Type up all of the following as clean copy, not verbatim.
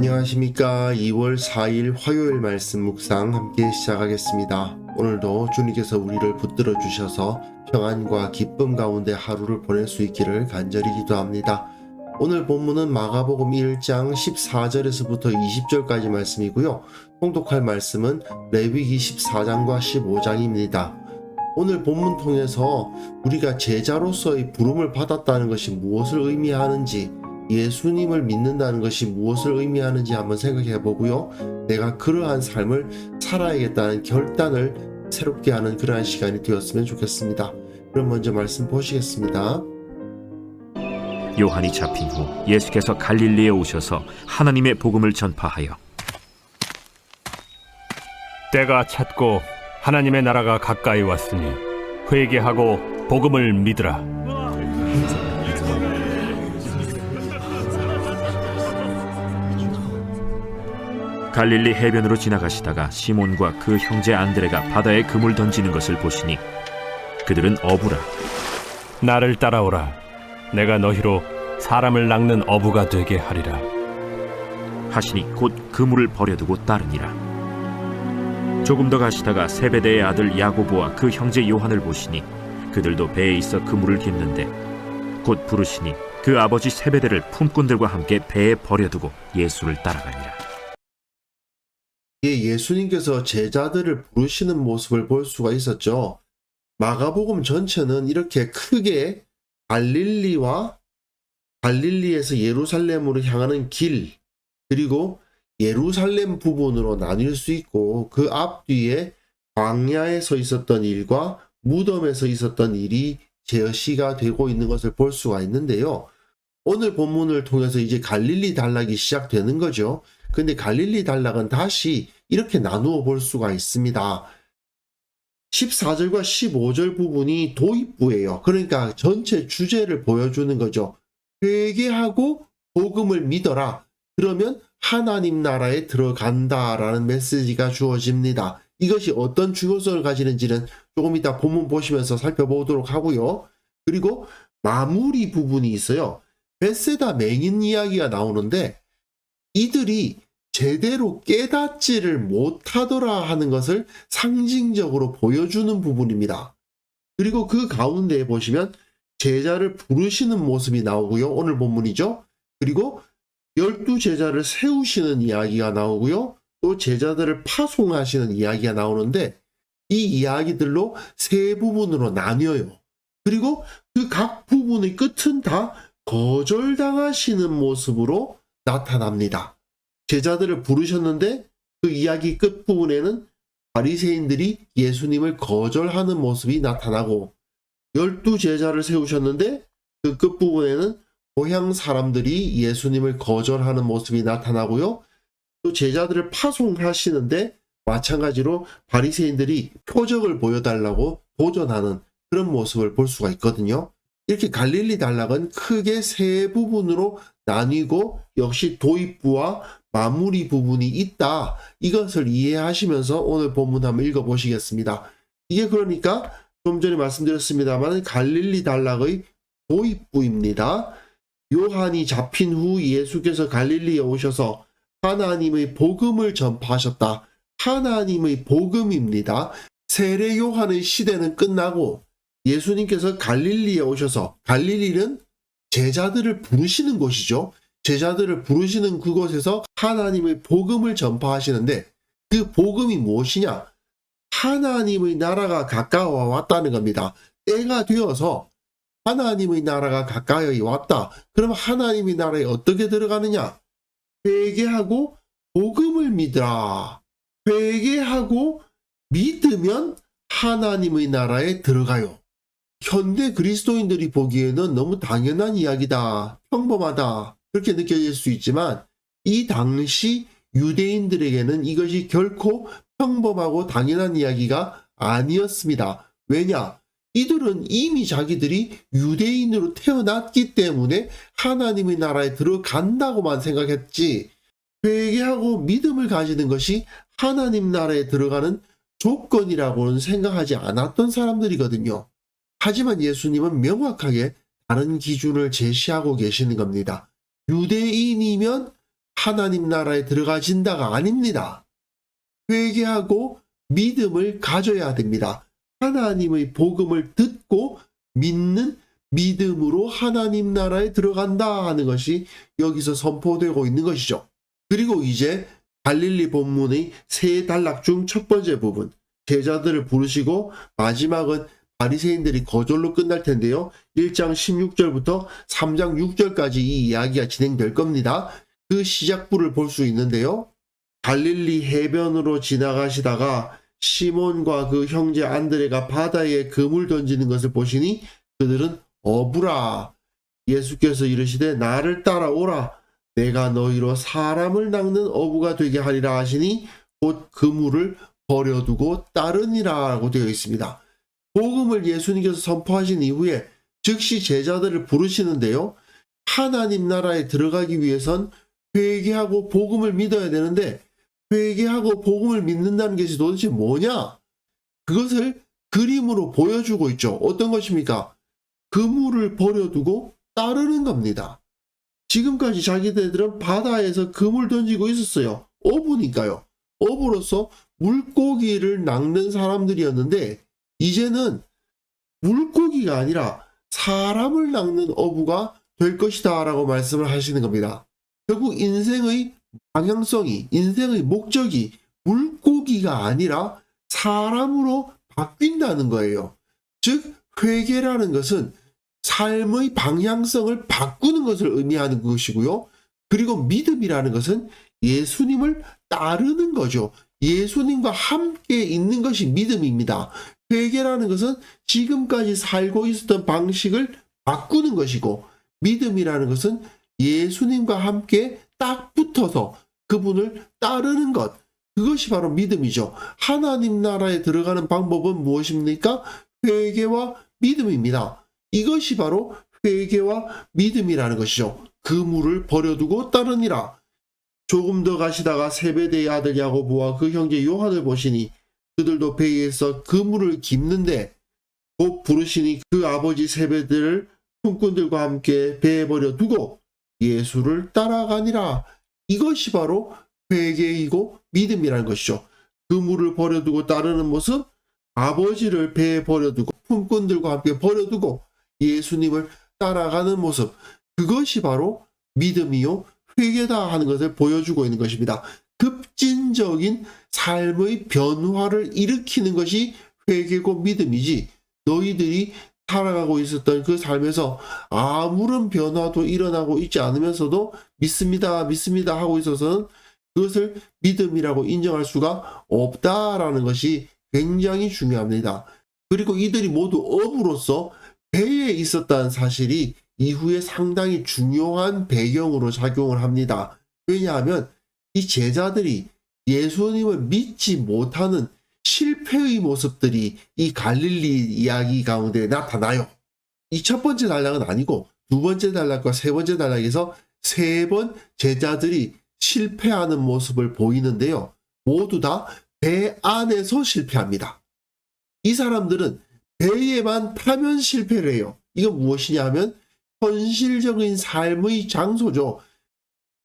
안녕하십니까. 2월 4일 화요일 말씀 묵상 함께 시작하겠습니다. 오늘도 주님께서 우리를 붙들어 주셔서 평안과 기쁨 가운데 하루를 보낼 수 있기를 간절히 기도합니다. 오늘 본문은 마가복음 1장 14절에서부터 20절까지 말씀이고요. 통독할 말씀은 레위기 14장과 15장입니다. 오늘 본문 통해서 우리가 제자로서의 부름을 받았다는 것이 무엇을 의미하는지, 예수님을 믿는다는 것이 무엇을 의미하는지 한번 생각해 보고요. 내가 그러한 삶을 살아야겠다는 결단을 새롭게 하는 그러한 시간이 되었으면 좋겠습니다. 그럼 먼저 말씀 보시겠습니다. 요한이 잡힌 후 예수께서 갈릴리에 오셔서 하나님의 복음을 전파하여 때가 찼고 하나님의 나라가 가까이 왔으니 회개하고 복음을 믿으라. 갈릴리 해변으로 지나가시다가 시몬과 그 형제 안드레가 바다에 그물 던지는 것을 보시니 그들은 어부라. 나를 따라오라. 내가 너희로 사람을 낚는 어부가 되게 하리라. 하시니 곧 그물을 버려두고 따르니라. 조금 더 가시다가 세베대의 아들 야고보와 그 형제 요한을 보시니 그들도 배에 있어 그물을 깁는데 곧 부르시니 그 아버지 세베대를 품꾼들과 함께 배에 버려두고 예수를 따라가니라. 예수님께서 제자들을 부르시는 모습을 볼 수가 있었죠. 마가복음 전체는 이렇게 크게 갈릴리에서 예루살렘으로 향하는 길, 그리고 예루살렘 부분으로 나뉠 수 있고, 그 앞뒤에 광야에서 있었던 일과 무덤에서 있었던 일이 제시가 되고 있는 것을 볼 수가 있는데요. 오늘 본문을 통해서 이제 갈릴리 단락이 시작되는 거죠. 근데 갈릴리 단락은 다시 이렇게 나누어 볼 수가 있습니다. 14절과 15절 부분이 도입부예요. 그러니까 전체 주제를 보여주는 거죠. 회개하고 복음을 믿어라. 그러면 하나님 나라에 들어간다라는 메시지가 주어집니다. 이것이 어떤 중요성을 가지는지는 조금 이따 본문 보시면서 살펴보도록 하고요. 그리고 마무리 부분이 있어요. 벳세다 맹인 이야기가 나오는데 이들이 제대로 깨닫지를 못하더라 하는 것을 상징적으로 보여주는 부분입니다. 그리고 그 가운데에 보시면 제자를 부르시는 모습이 나오고요. 오늘 본문이죠. 그리고 12제자를 세우시는 이야기가 나오고요. 또 제자들을 파송하시는 이야기가 나오는데 이 이야기들로 세 부분으로 나뉘어요. 그리고 그 각 부분의 끝은 다 거절당하시는 모습으로 나타납니다. 제자들을 부르셨는데 그 이야기 끝부분에는 바리새인들이 예수님을 거절하는 모습이 나타나고, 12제자를 세우셨는데 그 끝부분에는 고향 사람들이 예수님을 거절하는 모습이 나타나고요. 또 제자들을 파송하시는데 마찬가지로 바리새인들이 표적을 보여달라고 도전하는 그런 모습을 볼 수가 있거든요. 이렇게 갈릴리 단락은 크게 세 부분으로 나뉘고 역시 도입부와 마무리 부분이 있다. 이것을 이해하시면서 오늘 본문 한번 읽어보시겠습니다. 이게 그러니까 좀 전에 말씀드렸습니다만 갈릴리 단락의 도입부입니다. 요한이 잡힌 후 예수께서 갈릴리에 오셔서 하나님의 복음을 전파하셨다. 하나님의 복음입니다. 세례 요한의 시대는 끝나고 예수님께서 갈릴리에 오셔서, 갈릴리는 제자들을 부르시는 곳이죠. 제자들을 부르시는 그곳에서 하나님의 복음을 전파하시는데 그 복음이 무엇이냐? 하나님의 나라가 가까워 왔다는 겁니다. 때가 되어서 하나님의 나라가 가까이 왔다. 그럼 하나님의 나라에 어떻게 들어가느냐? 회개하고 복음을 믿으라. 회개하고 믿으면 하나님의 나라에 들어가요. 현대 그리스도인들이 보기에는 너무 당연한 이야기다, 평범하다, 그렇게 느껴질 수 있지만 이 당시 유대인들에게는 이것이 결코 평범하고 당연한 이야기가 아니었습니다. 왜냐? 이들은 이미 자기들이 유대인으로 태어났기 때문에 하나님의 나라에 들어간다고만 생각했지, 회개하고 믿음을 가지는 것이 하나님 나라에 들어가는 조건이라고는 생각하지 않았던 사람들이거든요. 하지만 예수님은 명확하게 다른 기준을 제시하고 계시는 겁니다. 유대인이면 하나님 나라에 들어가진다가 아닙니다. 회개하고 믿음을 가져야 됩니다. 하나님의 복음을 듣고 믿는 믿음으로 하나님 나라에 들어간다 하는 것이 여기서 선포되고 있는 것이죠. 그리고 이제 갈릴리 본문의 세 단락 중 첫 번째 부분, 제자들을 부르시고 마지막은 바리새인들이 거절로 끝날 텐데요. 1장 16절부터 3장 6절까지 이 이야기가 진행될 겁니다. 그 시작부를 볼 수 있는데요. 갈릴리 해변으로 지나가시다가 시몬과 그 형제 안드레가 바다에 그물 던지는 것을 보시니 그들은 어부라. 예수께서 이르시되 나를 따라오라. 내가 너희로 사람을 낚는 어부가 되게 하리라 하시니 곧 그물을 버려두고 따르니라고 되어 있습니다. 복음을 예수님께서 선포하신 이후에 즉시 제자들을 부르시는데요. 하나님 나라에 들어가기 위해선 회개하고 복음을 믿어야 되는데 회개하고 복음을 믿는다는 것이 도대체 뭐냐? 그것을 그림으로 보여주고 있죠. 어떤 것입니까? 그물을 버려두고 따르는 겁니다. 지금까지 자기들은 바다에서 그물 던지고 있었어요. 어부니까요. 어부로서 물고기를 낚는 사람들이었는데 이제는 물고기가 아니라 사람을 낚는 어부가 될 것이다 라고 말씀을 하시는 겁니다. 결국 인생의 방향성이, 인생의 목적이 물고기가 아니라 사람으로 바뀐다는 거예요. 즉 회개라는 것은 삶의 방향성을 바꾸는 것을 의미하는 것이고요. 그리고 믿음이라는 것은 예수님을 따르는 거죠. 예수님과 함께 있는 것이 믿음입니다. 회개라는 것은 지금까지 살고 있었던 방식을 바꾸는 것이고 믿음이라는 것은 예수님과 함께 딱 붙어서 그분을 따르는 것, 그것이 바로 믿음이죠. 하나님 나라에 들어가는 방법은 무엇입니까? 회개와 믿음입니다. 이것이 바로 회개와 믿음이라는 것이죠. 그물을 버려두고 따르니라. 조금 더 가시다가 세베대의 아들 야고보와 그 형제 요한을 보시니 그들도 배에서 그물을 깁는데 곧 부르시니 그 아버지 세베대를 품꾼들과 함께 배에 버려두고 예수를 따라가니라. 이것이 바로 회개이고 믿음이라는 것이죠. 그물을 버려두고 따르는 모습, 아버지를 배에 버려두고 품꾼들과 함께 버려두고 예수님을 따라가는 모습, 그것이 바로 믿음이요 회개다 하는 것을 보여주고 있는 것입니다. 급진적인 삶의 변화를 일으키는 것이 회개고 믿음이지 너희들이 살아가고 있었던 그 삶에서 아무런 변화도 일어나고 있지 않으면서도 믿습니다 믿습니다 하고 있어서는 그것을 믿음이라고 인정할 수가 없다라는 것이 굉장히 중요합니다. 그리고 이들이 모두 어부로서 배에 있었다는 사실이 이후에 상당히 중요한 배경으로 작용을 합니다. 왜냐하면 이 제자들이 예수님을 믿지 못하는 실패의 모습들이 이 갈릴리 이야기 가운데 나타나요. 이 첫 번째 단락은 아니고 두 번째 단락과 세 번째 단락에서 세 번 제자들이 실패하는 모습을 보이는데요. 모두 다 배 안에서 실패합니다. 이 사람들은 배에만 타면 실패를 해요. 이건 무엇이냐 하면 현실적인 삶의 장소죠.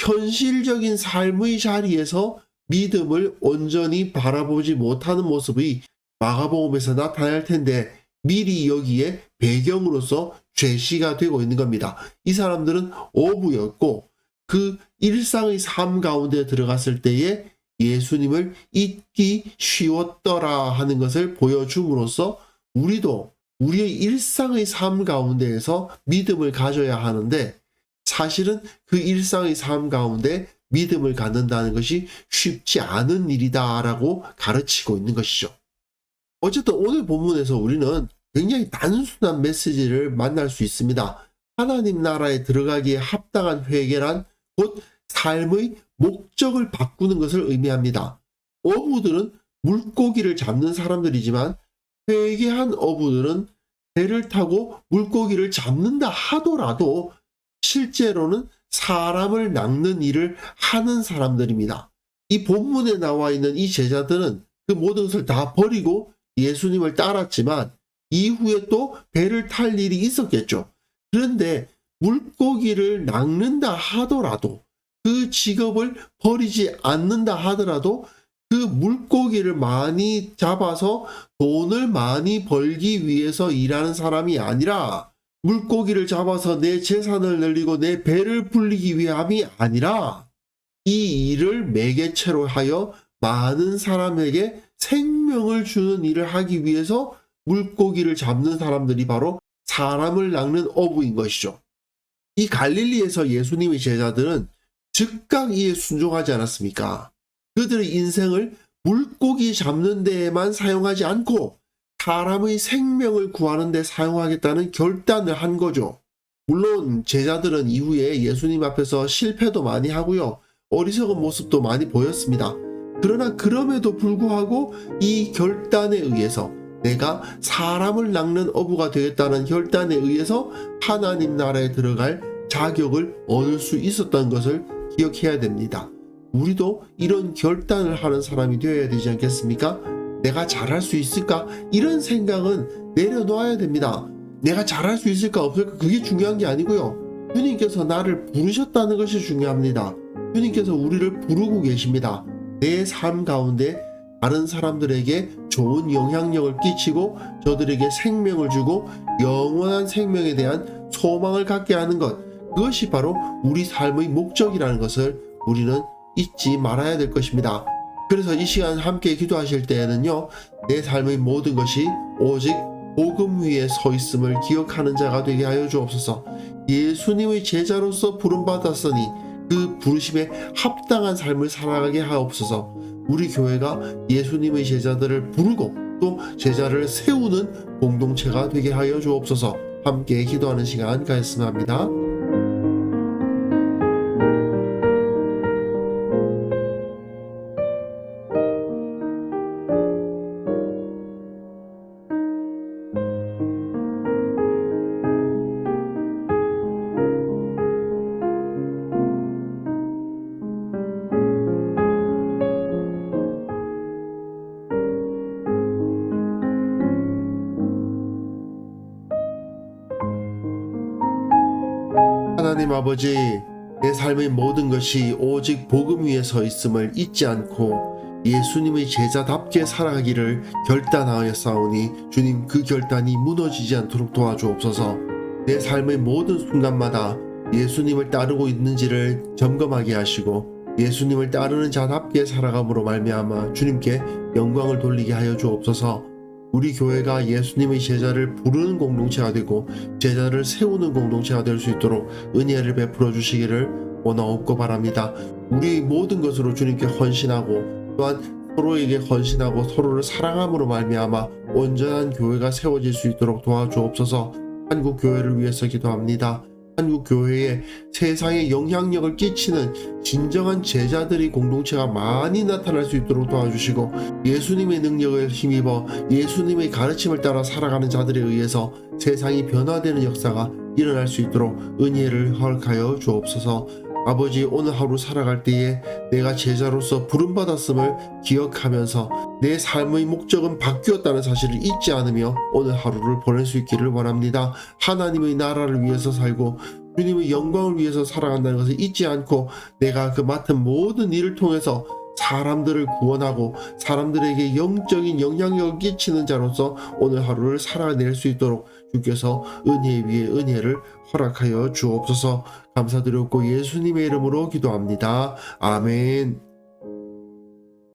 현실적인 삶의 자리에서 믿음을 온전히 바라보지 못하는 모습이 마가복음에서 나타날 텐데 미리 여기에 배경으로서 제시가 되고 있는 겁니다. 이 사람들은 어부였고 그 일상의 삶 가운데 들어갔을 때에 예수님을 잊기 쉬웠더라 하는 것을 보여줌으로써 우리도 우리의 일상의 삶 가운데에서 믿음을 가져야 하는데 사실은 그 일상의 삶 가운데 믿음을 갖는다는 것이 쉽지 않은 일이다라고 가르치고 있는 것이죠. 어쨌든 오늘 본문에서 우리는 굉장히 단순한 메시지를 만날 수 있습니다. 하나님 나라에 들어가기에 합당한 회개란 곧 삶의 목적을 바꾸는 것을 의미합니다. 어부들은 물고기를 잡는 사람들이지만 회개한 어부들은 배를 타고 물고기를 잡는다 하더라도 실제로는 사람을 낚는 일을 하는 사람들입니다. 이 본문에 나와 있는 이 제자들은 그 모든 것을 다 버리고 예수님을 따랐지만 이후에 또 배를 탈 일이 있었겠죠. 그런데 물고기를 낚는다 하더라도 그 그 직업을 버리지 않는다 하더라도 그 물고기를 많이 잡아서 돈을 많이 벌기 위해서 일하는 사람이 아니라, 물고기를 잡아서 내 재산을 늘리고 내 배를 불리기 위함이 아니라, 이 일을 매개체로 하여 많은 사람에게 생명을 주는 일을 하기 위해서 물고기를 잡는 사람들이 바로 사람을 낚는 어부인 것이죠. 이 갈릴리에서 예수님의 제자들은 즉각 이에 순종하지 않았습니까? 그들의 인생을 물고기 잡는 데에만 사용하지 않고 사람의 생명을 구하는 데 사용하겠다는 결단을 한 거죠. 물론 제자들은 이후에 예수님 앞에서 실패도 많이 하고요, 어리석은 모습도 많이 보였습니다. 그러나 그럼에도 불구하고 이 결단에 의해서, 내가 사람을 낚는 어부가 되겠다는 결단에 의해서 하나님 나라에 들어갈 자격을 얻을 수 있었던 것을 기억해야 됩니다. 우리도 이런 결단을 하는 사람이 되어야 되지 않겠습니까? 내가 잘할 수 있을까? 이런 생각은 내려놓아야 됩니다. 내가 잘할 수 있을까 없을까 그게 중요한 게 아니고요, 주님께서 나를 부르셨다는 것이 중요합니다. 주님께서 우리를 부르고 계십니다. 내 삶 가운데 다른 사람들에게 좋은 영향력을 끼치고 저들에게 생명을 주고 영원한 생명에 대한 소망을 갖게 하는 것, 그것이 바로 우리 삶의 목적이라는 것을 우리는 잊지 말아야 될 것입니다. 그래서 이 시간 함께 기도하실 때에는요, 내 삶의 모든 것이 오직 복음 위에 서 있음을 기억하는 자가 되게 하여 주옵소서. 예수님의 제자로서 부름받았으니 그 부르심에 합당한 삶을 살아가게 하옵소서. 우리 교회가 예수님의 제자들을 부르고 또 제자를 세우는 공동체가 되게 하여 주옵소서. 함께 기도하는 시간 가졌으면 합니다. 하나님 아버지, 내 삶의 모든 것이 오직 복음 위에 서 있음을 잊지 않고 예수님의 제자답게 살아가기를 결단하였사오니 주님, 그 결단이 무너지지 않도록 도와주옵소서. 내 삶의 모든 순간마다 예수님을 따르고 있는지를 점검하게 하시고 예수님을 따르는 자답게 살아감으로 말미암아 주님께 영광을 돌리게 하여 주옵소서. 우리 교회가 예수님의 제자를 부르는 공동체가 되고 제자를 세우는 공동체가 될 수 있도록 은혜를 베풀어 주시기를 원하옵고 바랍니다. 우리 모든 것으로 주님께 헌신하고 또한 서로에게 헌신하고 서로를 사랑함으로 말미암아 온전한 교회가 세워질 수 있도록 도와주옵소서. 한국 교회를 위해서 기도합니다. 한국 교회에 세상에 영향력을 끼치는 진정한 제자들의 공동체가 많이 나타날 수 있도록 도와주시고 예수님의 능력을 힘입어 예수님의 가르침을 따라 살아가는 자들에 의해서 세상이 변화되는 역사가 일어날 수 있도록 은혜를 허락하여 주옵소서. 아버지, 오늘 하루 살아갈 때에 내가 제자로서 부름받았음을 기억하면서 내 삶의 목적은 바뀌었다는 사실을 잊지 않으며 오늘 하루를 보낼 수 있기를 원합니다. 하나님의 나라를 위해서 살고 주님의 영광을 위해서 살아간다는 것을 잊지 않고 내가 그 맡은 모든 일을 통해서 사람들을 구원하고 사람들에게 영적인 영향력을 끼치는 자로서 오늘 하루를 살아낼 수 있도록 주께서 은혜 위에 은혜를 허락하여 주옵소서. 감사드렸고 예수님의 이름으로 기도합니다. 아멘.